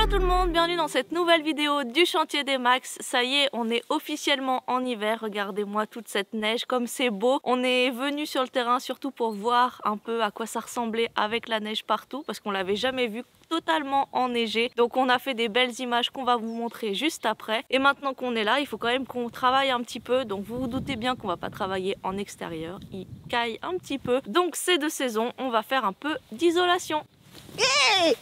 tout le monde, bienvenue dans cette nouvelle vidéo du chantier des Max. Ça y est, on est officiellement en hiver, regardez-moi toute cette neige, comme c'est beau. On est venu sur le terrain surtout pour voir un peu à quoi ça ressemblait avec la neige partout, parce qu'on l'avait jamais vu totalement enneigé. Donc on a fait des belles images qu'on va vous montrer juste après. Et maintenant qu'on est là, il faut quand même qu'on travaille un petit peu. Donc vous vous doutez bien qu'on va pas travailler en extérieur, il caille un petit peu. Donc c'est de saison, on va faire un peu d'isolation. Hey.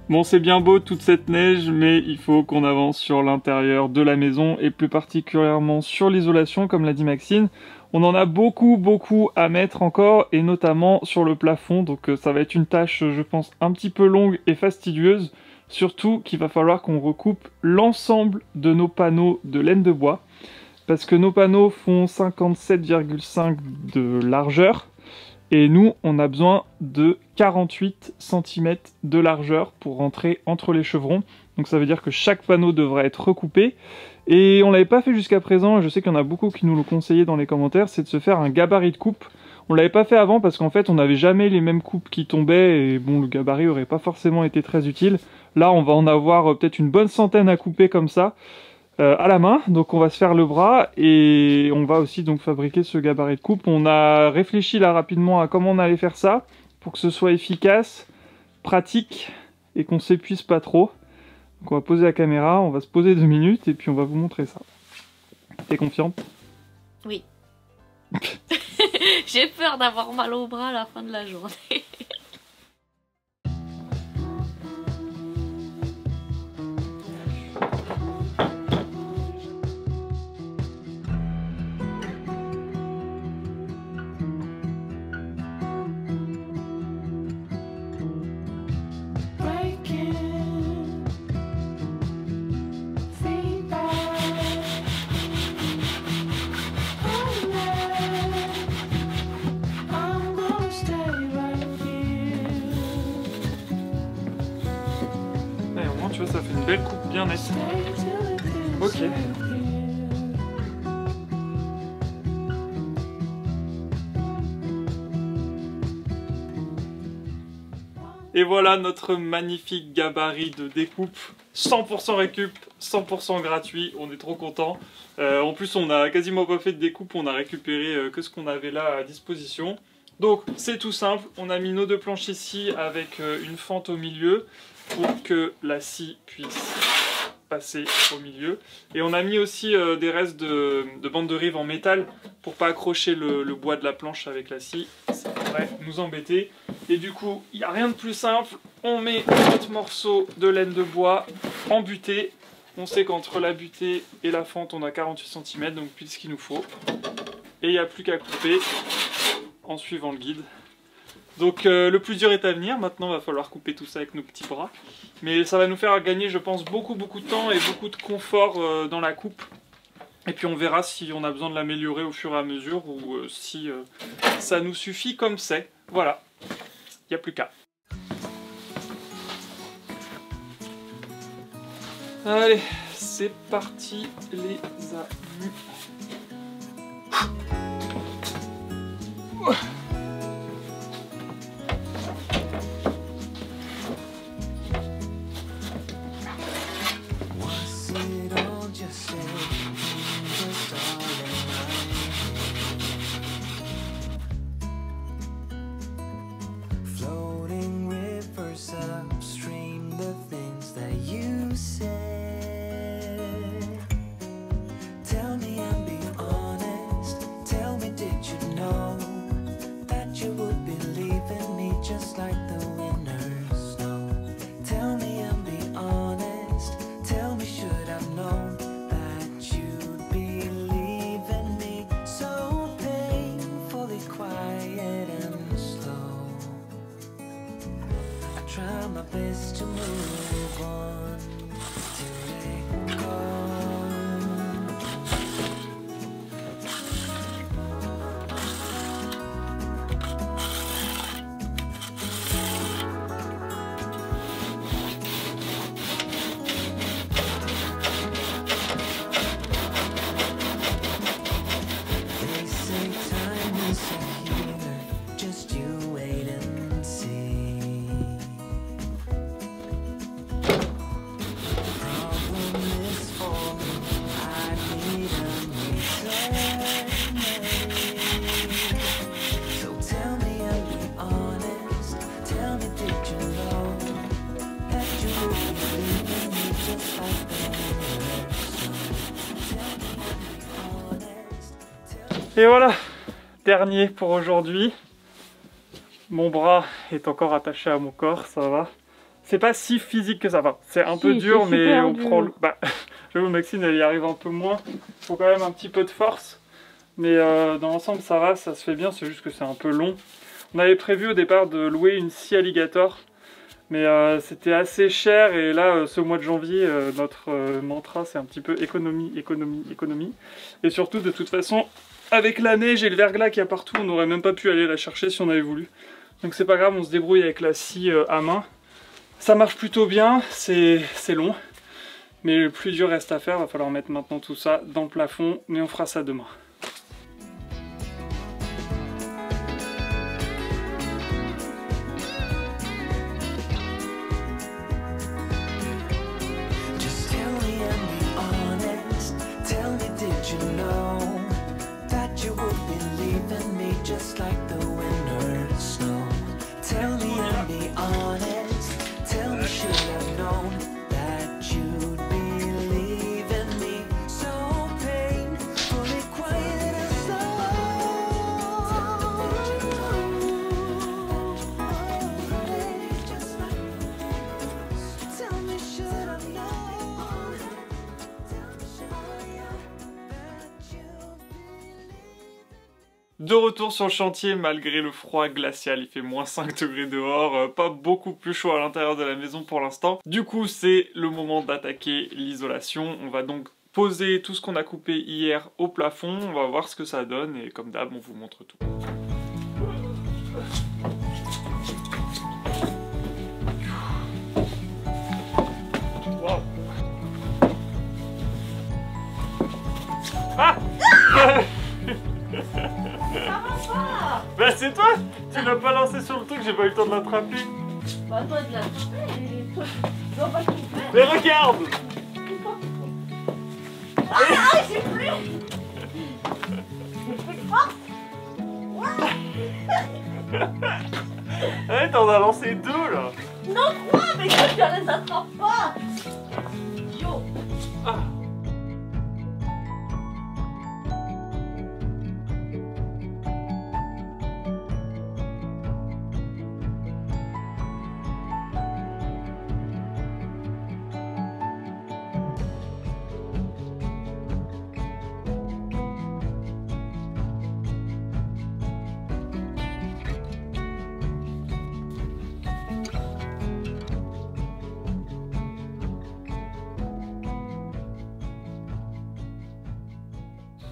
Bon, c'est bien beau toute cette neige, mais il faut qu'on avance sur l'intérieur de la maison et plus particulièrement sur l'isolation, comme l'a dit Maxine. On en a beaucoup à mettre encore, et notamment sur le plafond, donc ça va être une tâche, je pense, un petit peu longue et fastidieuse. Surtout qu'il va falloir qu'on recoupe l'ensemble de nos panneaux de laine de bois, parce que nos panneaux font 57,5 de largeur. Et nous, on a besoin de 48 cm de largeur pour rentrer entre les chevrons. Donc ça veut dire que chaque panneau devrait être recoupé. Et on l'avait pas fait jusqu'à présent, et je sais qu'il y en a beaucoup qui nous l'ont conseillé dans les commentaires, c'est de se faire un gabarit de coupe. On l'avait pas fait avant parce qu'en fait on n'avait jamais les mêmes coupes qui tombaient, et bon, le gabarit aurait pas forcément été très utile. Là on va en avoir peut-être une bonne centaine à couper comme ça. À la main, donc on va se faire le bras et on va aussi donc fabriquer ce gabarit de coupe. On a réfléchi là rapidement à comment on allait faire ça pour que ce soit efficace, pratique et qu'on s'épuise pas trop. Donc on va poser la caméra, on va se poser 2 minutes et puis on va vous montrer ça. T'es confiante? Oui. J'ai peur d'avoir mal au bras à la fin de la journée. Tu vois, ça fait une belle coupe bien nette. Ok. Et voilà notre magnifique gabarit de découpe. 100% récup, 100% gratuit, on est trop content. En plus on a quasiment pas fait de découpe, on a récupéré que ce qu'on avait là à disposition. Donc c'est tout simple, on a mis nos 2 planches ici avec une fente au milieu pour que la scie puisse passer au milieu. Et on a mis aussi des restes de bandes de rive en métal pour pas accrocher le bois de la planche avec la scie, ça pourrait nous embêter. Et du coup, il n'y a rien de plus simple, on met notre morceau de laine de bois en butée. On sait qu'entre la butée et la fente, on a 48 cm, donc pile ce qu'il nous faut. Et il n'y a plus qu'à couper en suivant le guide. Donc le plus dur est à venir, maintenant il va falloir couper tout ça avec nos petits bras. Mais ça va nous faire gagner, je pense, beaucoup de temps et beaucoup de confort dans la coupe. Et puis on verra si on a besoin de l'améliorer au fur et à mesure ou si ça nous suffit comme c'est. Voilà, il n'y a plus qu'à. Allez, c'est parti les amis. Try my best to move on, to let go. They say time is a healer, just you wait and see. Et voilà, dernier pour aujourd'hui. Mon bras est encore attaché à mon corps, ça va. C'est pas si physique que ça va. C'est un peu dur, mais on prend le... Bah, j'avoue, Maxine, elle y arrive un peu moins. Il faut quand même un petit peu de force. Mais dans l'ensemble, ça va, ça se fait bien. C'est juste que c'est un peu long. On avait prévu au départ de louer une scie alligator. Mais c'était assez cher. Et là, ce mois de janvier, notre mantra, c'est un petit peu économie, économie, économie. Et surtout, de toute façon... Avec la neige et le verglas qu'il y a partout, on n'aurait même pas pu aller la chercher si on avait voulu. Donc c'est pas grave, on se débrouille avec la scie à main. Ça marche plutôt bien, c'est long. Mais le plus dur reste à faire, il va falloir mettre maintenant tout ça dans le plafond. Mais on fera ça demain. De retour sur le chantier, malgré le froid glacial, il fait moins 5 degrés dehors, pas beaucoup plus chaud à l'intérieur de la maison pour l'instant. Du coup, c'est le moment d'attaquer l'isolation. On va donc poser tout ce qu'on a coupé hier au plafond, on va voir ce que ça donne et comme d'hab, on vous montre tout. Wow. Ah bah c'est toi! Tu l'as pas lancé sur le truc, j'ai pas eu le temps de l'attraper. Bah toi de l'attraper, et toi tu dois pas couper. Mais regarde! Ah, j'ai plus! Ouais, t'en as lancé 2 là! Non, 3, mais toi tu les attrapes pas! Yo! Ah.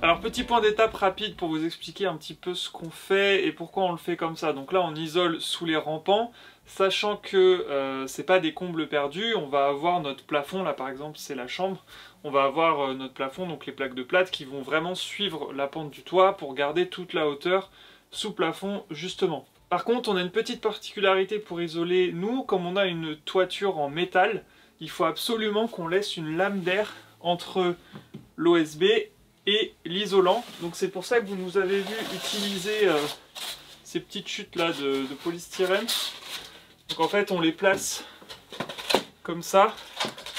Alors petit point d'étape rapide pour vous expliquer un petit peu ce qu'on fait et pourquoi on le fait comme ça. Donc là on isole sous les rampants, sachant que c'est pas des combles perdus, on va avoir notre plafond, là par exemple c'est la chambre, on va avoir notre plafond, donc les plaques de plâtre qui vont vraiment suivre la pente du toit pour garder toute la hauteur sous plafond justement. Par contre on a une petite particularité pour isoler, nous comme on a une toiture en métal, il faut absolument qu'on laisse une lame d'air entre l'OSB et l'isolant. Donc c'est pour ça que vous nous avez vu utiliser ces petites chutes là de polystyrène. Donc en fait on les place comme ça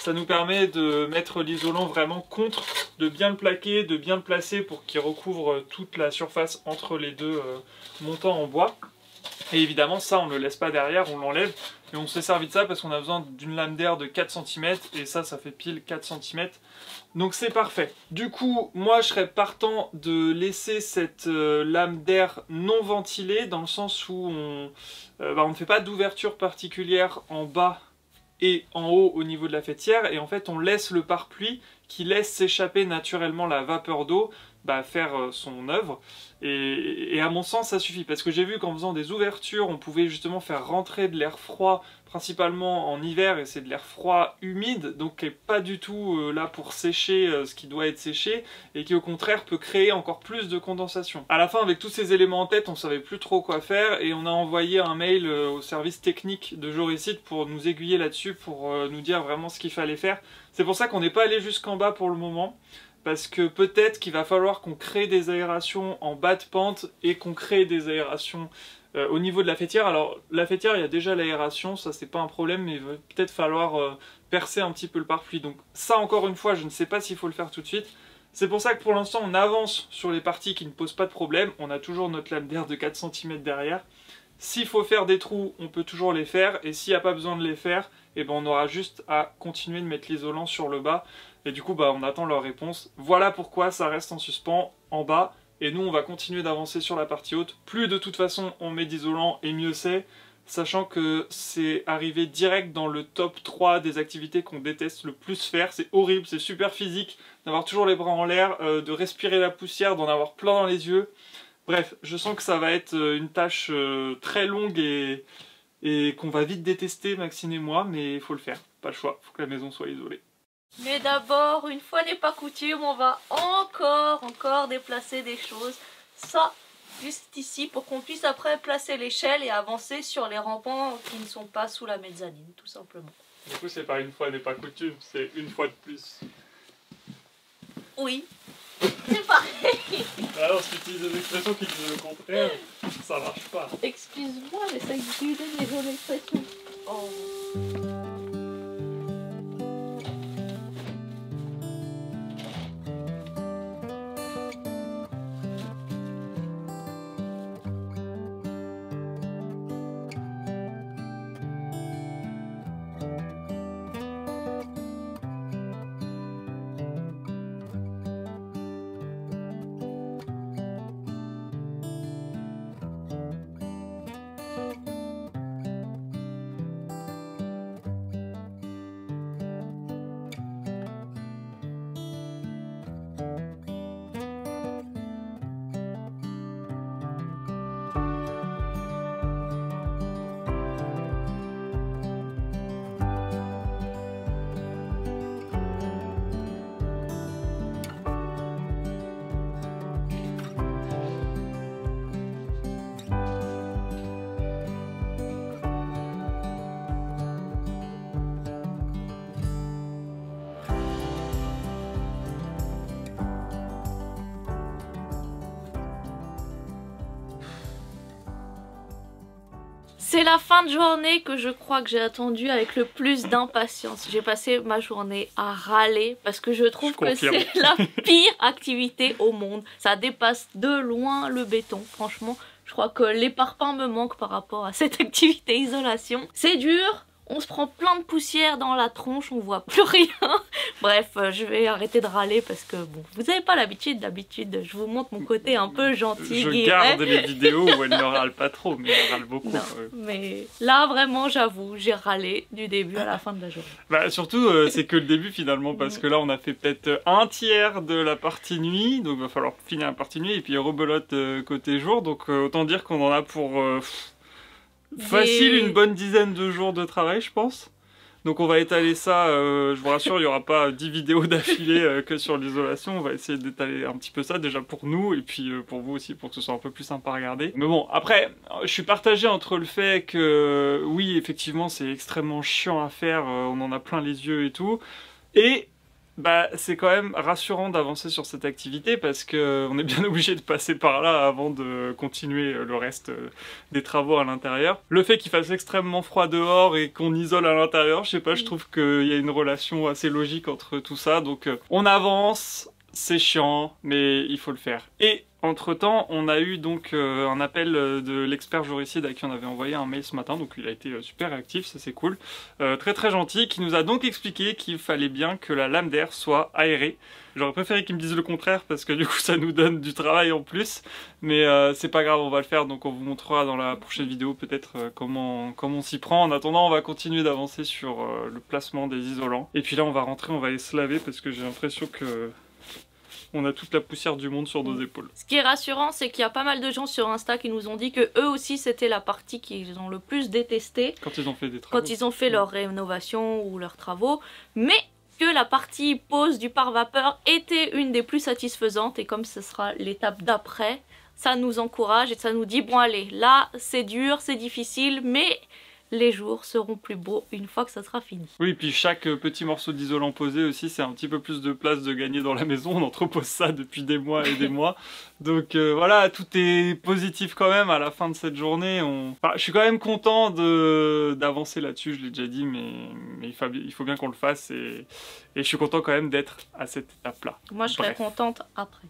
nous permet de mettre l'isolant vraiment contre, de bien le plaquer, de bien le placer pour qu'il recouvre toute la surface entre les deux montants en bois. Et évidemment ça on ne le laisse pas derrière, on l'enlève. Et on s'est servi de ça parce qu'on a besoin d'une lame d'air de 4 cm et ça fait pile 4 cm. Donc c'est parfait. Du coup, moi je serais partant de laisser cette lame d'air non ventilée dans le sens où on ne fait pas d'ouverture particulière en bas et en haut au niveau de la faîtière et en fait on laisse le pare-pluie qui laisse s'échapper naturellement la vapeur d'eau faire son œuvre et à mon sens ça suffit parce que j'ai vu qu'en faisant des ouvertures on pouvait justement faire rentrer de l'air froid principalement en hiver et c'est de l'air froid humide donc qui n'est pas du tout là pour sécher ce qui doit être séché et qui au contraire peut créer encore plus de condensation. À la fin avec tous ces éléments en tête on savait plus trop quoi faire et on a envoyé un mail au service technique de Jorecide pour nous aiguiller là-dessus pour nous dire vraiment ce qu'il fallait faire. C'est pour ça qu'on n'est pas allé jusqu'en bas pour le moment. Parce que peut-être qu'il va falloir qu'on crée des aérations en bas de pente et qu'on crée des aérations au niveau de la faîtière. Alors la faîtière il y a déjà l'aération, ça c'est pas un problème mais il va peut-être falloir percer un petit peu le pare-pluie. Donc ça encore une fois je ne sais pas s'il faut le faire tout de suite. C'est pour ça que pour l'instant on avance sur les parties qui ne posent pas de problème. On a toujours notre lame d'air de 4 cm derrière. S'il faut faire des trous, on peut toujours les faire. Et s'il n'y a pas besoin de les faire, eh ben, on aura juste à continuer de mettre l'isolant sur le bas. Et du coup, on attend leur réponse. Voilà pourquoi ça reste en suspens en bas. Et nous, on va continuer d'avancer sur la partie haute. Plus de toute façon, on met d'isolant et mieux c'est. Sachant que c'est arrivé direct dans le top 3 des activités qu'on déteste le plus faire. C'est horrible, c'est super physique d'avoir toujours les bras en l'air, de respirer la poussière, d'en avoir plein dans les yeux. Bref, je sens que ça va être une tâche très longue et qu'on va vite détester, Maxine et moi, mais il faut le faire. Pas le choix, il faut que la maison soit isolée. Mais d'abord, une fois n'est pas coutume, on va encore déplacer des choses. Ça, juste ici, pour qu'on puisse après placer l'échelle et avancer sur les rampants qui ne sont pas sous la mezzanine, tout simplement. Du coup, c'est pas une fois n'est pas coutume, c'est une fois de plus. Oui, c'est pareil. Alors, si tu utilises des expressions qui disent le contraire, ça marche pas. Excuse-moi, mais ça existe des bonnes expressions. Oh. C'est la fin de journée que je crois que j'ai attendue avec le plus d'impatience. J'ai passé ma journée à râler parce que je trouve que c'est la pire activité au monde. Ça dépasse de loin le béton, franchement. Je crois que les parpaings me manquent par rapport à cette activité isolation. C'est dur, on se prend plein de poussière dans la tronche, on voit plus rien. Bref, je vais arrêter de râler parce que bon, vous n'avez pas l'habitude. D'habitude, je vous montre mon côté un peu gentil. Je garde les vidéos où elle ne râle pas trop, mais elle râle beaucoup. Non, mais là, vraiment, j'avoue, j'ai râlé du début à la fin de la journée. Bah, surtout, c'est que le début finalement, parce que là, on a fait peut-être un tiers de la partie nuit, donc il va falloir finir la partie nuit, et puis rebelote côté jour, donc autant dire qu'on en a pour facile une bonne dizaine de jours de travail, je pense. Donc on va étaler ça, je vous rassure, il n'y aura pas 10 vidéos d'affilée que sur l'isolation, on va essayer d'étaler un petit peu ça, déjà pour nous, et puis pour vous aussi, pour que ce soit un peu plus sympa à regarder. Mais bon, après, je suis partagé entre le fait que, oui, effectivement, c'est extrêmement chiant à faire, on en a plein les yeux et tout, et bah, c'est quand même rassurant d'avancer sur cette activité parce qu'on est bien obligé de passer par là avant de continuer le reste des travaux à l'intérieur. Le fait qu'il fasse extrêmement froid dehors et qu'on isole à l'intérieur, je sais pas, je trouve qu'il y a une relation assez logique entre tout ça. Donc on avance, c'est chiant, mais il faut le faire. Et entre-temps, on a eu donc un appel de l'expert juricide à qui on avait envoyé un mail ce matin, donc il a été super réactif, ça c'est cool. Très très gentil, qui nous a donc expliqué qu'il fallait bien que la lame d'air soit aérée. J'aurais préféré qu'ils me disent le contraire, parce que du coup ça nous donne du travail en plus, mais c'est pas grave, on va le faire, donc on vous montrera dans la prochaine vidéo peut-être comment on s'y prend. En attendant, on va continuer d'avancer sur le placement des isolants. Et puis là on va rentrer, on va aller se laver, parce que j'ai l'impression que on a toute la poussière du monde sur nos épaules. Ce qui est rassurant, c'est qu'il y a pas mal de gens sur Insta qui nous ont dit que eux aussi c'était la partie qu'ils ont le plus détestée. Quand ils ont fait des travaux. Quand ils ont fait leur rénovation ou leurs travaux. Mais que la partie pose du pare-vapeur était une des plus satisfaisantes. Et comme ce sera l'étape d'après, ça nous encourage et ça nous dit, bon allez, là c'est dur, c'est difficile, mais les jours seront plus beaux une fois que ça sera fini. Oui, puis chaque petit morceau d'isolant posé aussi, c'est un petit peu plus de place de gagner dans la maison. On entrepose ça depuis des mois et des mois. Donc voilà, tout est positif quand même à la fin de cette journée. Enfin, je suis quand même content d'avancer là-dessus, je l'ai déjà dit, mais il faut bien qu'on le fasse. Et je suis content quand même d'être à cette étape-là. Moi, je serai contente après.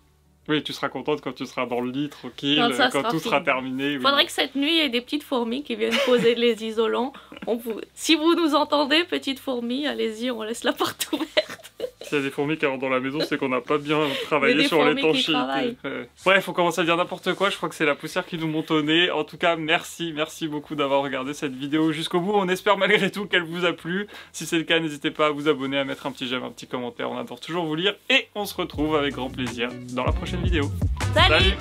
Oui, tu seras contente quand tu seras dans le lit, tranquille, quand tout sera terminé. Il faudrait que cette nuit, il y ait des petites fourmis qui viennent poser les isolants. Si vous nous entendez, petites fourmis, allez-y, on laisse la porte ouverte. S'il y a des fourmis qui rentrent dans la maison, c'est qu'on n'a pas bien travaillé sur l'étanchéité. Bref, on commence à dire n'importe quoi, je crois que c'est la poussière qui nous monte au nez. En tout cas, merci beaucoup d'avoir regardé cette vidéo jusqu'au bout. On espère malgré tout qu'elle vous a plu. Si c'est le cas, n'hésitez pas à vous abonner, à mettre un petit j'aime, un petit commentaire, on adore toujours vous lire. Et on se retrouve avec grand plaisir dans la prochaine vidéo. Salut.